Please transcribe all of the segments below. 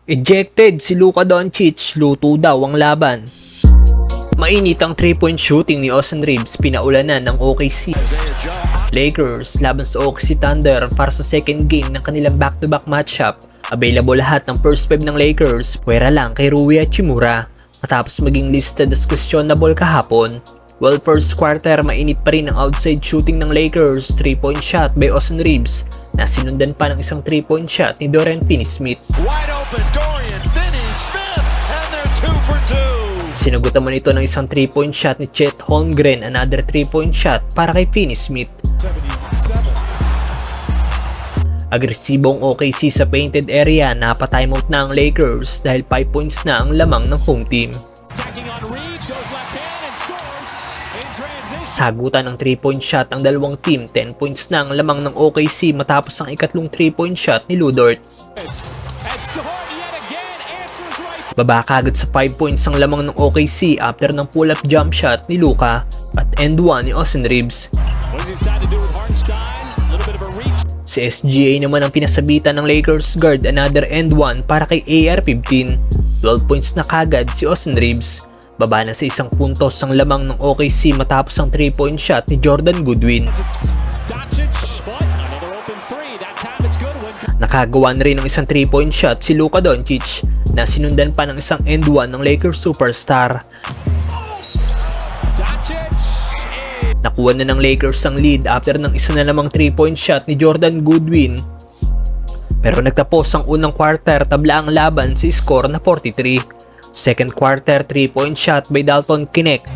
Ejected si Luka Doncic, luto daw ang laban. Mainit ang 3-point shooting ni Austin Reeves, pinaulanan ng OKC. Lakers laban sa OKC Thunder para sa second game ng kanilang back-to-back matchup. Available lahat ng first 5 ng Lakers, pwera lang kay Rui Hachimura matapos maging listed as questionable kahapon. Well, first quarter mainit pa rin ang outside shooting ng Lakers, 3-point shot by Austin Reeves na sinundan pa ng isang 3-point shot ni Dorian Finney-Smith. Wide open Dorian Finney-Smith and they're 2 for 2. Sinagutan man ito ng isang 3-point shot ni Chet Holmgren, another 3-point shot para kay Finney-Smith. 77. Agresibong OKC sa painted area, napatimeout na ang Lakers dahil 5 points na ang lamang ng home team. Sagutan ng 3-point shot ang dalawang team, 10 points na ang lamang ng OKC matapos ang ikatlong 3-point shot ni Lu Dort. Baba kagad sa 5 points ang lamang ng OKC after ng pull-up jump shot ni Luka at end 1 ni Austin Reeves. Si SGA naman ang pinasabitan ng Lakers guard, another end 1 para kay AR-15. 12 points na kagad si Austin Reeves. Baba na sa isang puntos ang lamang ng OKC matapos ang 3-point shot ni Jordan Goodwin. Nakagawa na rin ng isang 3-point shot si Luka Doncic na sinundan pa ng isang end 1 ng Lakers superstar. Nakuha na ng Lakers ang lead after ng isa na namang 3-point shot ni Jordan Goodwin. Pero nagtapos ang unang quarter, tabla ang laban sa score na 43. Second quarter, 3-point shot by Dalton Knecht.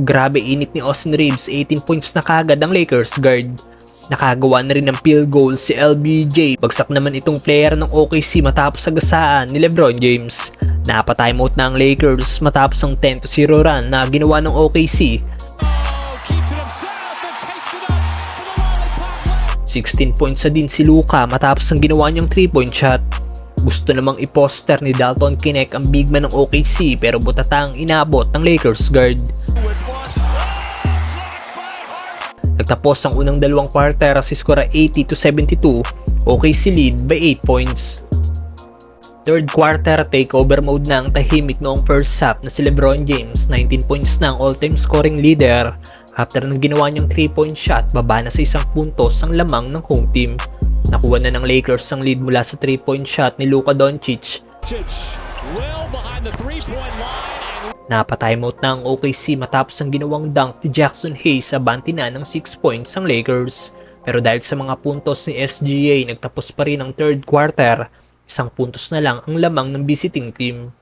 Grabe init ni Austin Reeves, 18 points na kagad ang Lakers guard. Nakagawa na rin ng field goal si LBJ. Bagsak naman itong player ng OKC matapos sagasaan ni LeBron James. Napatimeout na ang Lakers matapos ang 10-0 run na ginawa ng OKC. 16 points na din si Luka matapos ang ginawa niyang 3-point shot. Gusto namang i-poster ni Dalton Knecht ang big man ng OKC pero butatang inabot ng Lakers guard. Nagtapos ang unang dalawang quarter sa skora 80-72, OKC lead by 8 points. Third quarter, takeover mode na ang tahimik noong first half na si LeBron James, 19 points na ang all-time scoring leader. After nang ginawa niyang 3-point shot, baba na sa isang puntos ang lamang ng home team. Nakuha na ng Lakers ang lead mula sa 3-point shot ni Luka Doncic. Napatimeout na ang OKC matapos ang ginawang dunk ni Jackson Hayes, abanti na ng 6 points ang Lakers. Pero dahil sa mga puntos ni SGA, nagtapos pa rin ang third quarter. Isang puntos na lang ang lamang ng visiting team.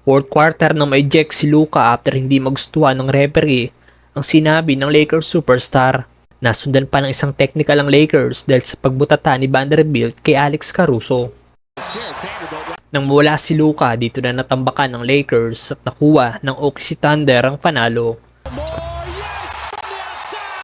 Fourth quarter nang ma-eject si Luka after hindi magustuhan ng referee ang sinabi ng Lakers superstar. Nasundan pa ng isang technical ang Lakers dahil sa pagbutata ni Vanderbilt kay Alex Caruso. Nang mawala si Luka, dito na natambakan ng Lakers at nakuha ng OKC Thunder ang panalo.